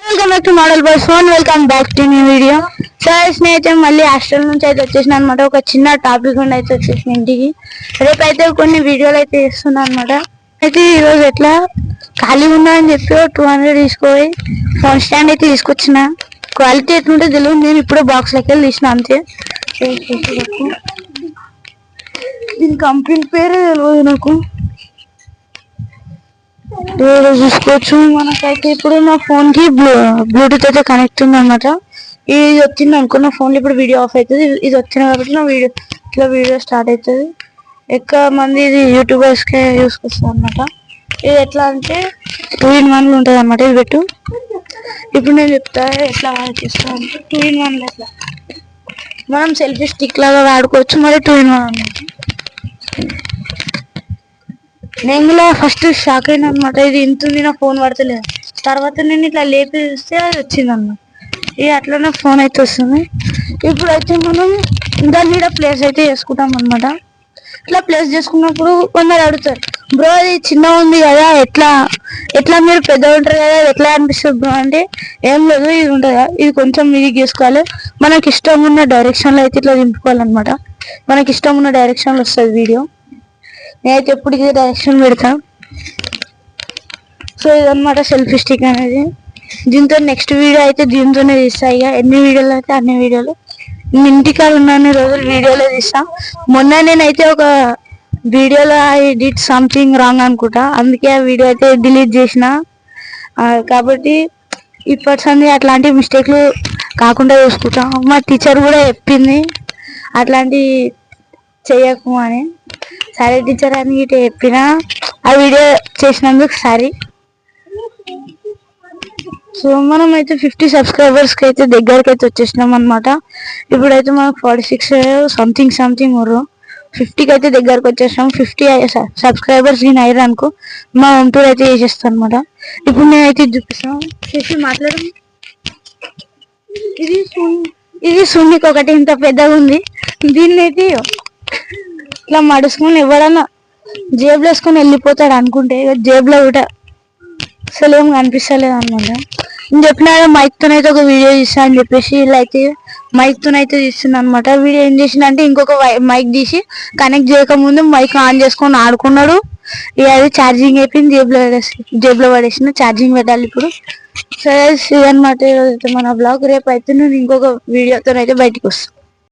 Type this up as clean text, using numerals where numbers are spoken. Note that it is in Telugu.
Welcome back to model boys phone. Welcome back to new video. సరే స్నేహితులు, మళ్ళీ హాస్టల్ నుంచి అయితే వచ్చేసిన అనమాట. ఒక చిన్న టాపిక్ ఉండి అయితే వచ్చేసిన ఇంటికి. రేపు అయితే కొన్ని వీడియోలు అయితే చేస్తున్నా అనమాట. అయితే ఈరోజు ఎట్లా ఖాళీ ఉన్నా అని చెప్పి 200 తీసుకుపోయి ఫోన్ స్టాండ్ అయితే తీసుకొచ్చిన. క్వాలిటీ ఎట్లుంటే తెలియదు, నేను ఇప్పుడే బాక్స్ లెక్క తీసిన అంతే. దీని కంపెనీ పేరే తెలియదు నాకు. చూసుకోవచ్చు. మనకైతే ఇప్పుడు నా ఫోన్ కి బ్లూటూత్ అయితే కనెక్ట్ ఉంది అనమాట. ఇది వచ్చింది అనుకున్న ఫోన్ లో ఇప్పుడు వీడియో ఆఫ్ అవుతుంది. ఇది వచ్చింది కాబట్టి నా వీడియో స్టార్ట్ అవుతుంది. ఎక్కువ మంది ఇది యూట్యూబర్స్ కే యూస్ చేస్తారు అనమాట. ఇది ఎట్లా అంటే 2-in-1 ఉంటుంది అనమాట. ఇది పెట్టు. ఇప్పుడు నేను చెప్తా ఎట్లా చేస్తా అంటే 2-in-1 ఎట్లా మనం సెల్ఫీ స్టిక్ లాగా వాడుకోవచ్చు. మరి 2-in-1 అనమాట. నేను కూడా ఫస్ట్ షాక్ అయినా అనమాట. ఇది ఇంత ఉంది, నా ఫోన్ పడతలేదు. తర్వాత నేను ఇట్లా లేపి చూస్తే అది వచ్చింది అన్నమాట. ఇది అట్లనే ఫోన్ అయితే వస్తుంది. ఇప్పుడైతే మనం దాని మీద ప్లేస్ అయితే చేసుకుంటాం అనమాట. ఇట్లా ప్లేస్ చేసుకున్నప్పుడు కొందరు అడుగుతారు, బ్రో అది చిన్న ఉంది కదా, ఎట్లా మీరు పెద్ద ఉంటారు కదా, ఎట్లా అనిపిస్తుంది బ్రో అంటే, ఏం లేదు, ఇది ఉంటుంది కదా, ఇది కొంచెం ఇది చేసుకోవాలి. మనకి ఇష్టం ఉన్న డైరెక్షన్లో అయితే ఇట్లా దింపుకోవాలన్నమాట. మనకి ఇష్టం ఉన్న డైరెక్షన్లో వస్తుంది వీడియో. నేనైతే ఎప్పుడు ఇదే డైరెక్షన్ పెడతా. సో ఇదన్నమాట సెల్ఫీ స్టిక్ అనేది. దీంతో నెక్స్ట్ వీడియో అయితే దీంతోనే తీస్తా. ఇక ఎన్ని వీడియోలు అయితే అన్ని వీడియోలు. నేను ఇంటికాడ ఉన్న రోజులు వీడియోలో తీస్తా. మొన్న నేనైతే ఒక వీడియోలో ఐ డిడ్ సంథింగ్ రాంగ్ అనుకుంటా, అందుకే ఆ వీడియో అయితే డిలీట్ చేసిన. కాబట్టి ఇప్పటి అట్లాంటి మిస్టేక్లు కాకుండా చూసుకుంటాం. మా టీచర్ కూడా చెప్పింది అట్లాంటి చెయ్యకు అని. సరే టీచర్ అని ఇటు చెప్పినా ఆ వీడియో చేసినందుకు సారీ. సో మనం అయితే 50 సబ్స్క్రైబర్స్కి అయితే దగ్గరికి అయితే వచ్చేసినాం అనమాట. ఇప్పుడైతే మనకు 46 సంథింగ్ ఉర్రు 50కి అయితే దగ్గరకు వచ్చేసినాం. 50 సబ్స్క్రైబర్స్ నేను అయ్యారు అనుకో, మా హోమ్ టూర్ అయితే చేసేస్తాను అనమాట. ఇప్పుడు నేనైతే చూపిస్తాను, చేసి మాట్లాడడం. ఇది సున్నికి ఒకటి ఇంత పెద్దగా ఉంది. దీన్ని అయితే ఇట్లా మడుచుకొని ఎవడన్నా జేబులో వేసుకొని వెళ్ళిపోతాడు అనుకుంటే, జేబులో కూడా అసలు ఏం కనిపిస్తలేదు అనమాట. నేను చెప్పిన మైక్ తోనైతే ఒక వీడియో తీస్తా అని చెప్పేసి ఇలా అయితే మైక్ తోనైతే తీస్తుంది అనమాట. వీడియో ఏం చేసిందంటే ఇంకొక మైక్ తీసి కనెక్ట్ చేయకముందు మైక్ ఆన్ చేసుకొని ఆడుకున్నాడు. ఇక అది ఛార్జింగ్ అయిపోయింది, జేబులో పడేసిన. ఛార్జింగ్ పెట్టాలి ఇప్పుడు. సరే అనమాట మన బ్లాగ్. రేపు అయితే నేను ఇంకొక వీడియోతో అయితే బయటకు వస్తాను.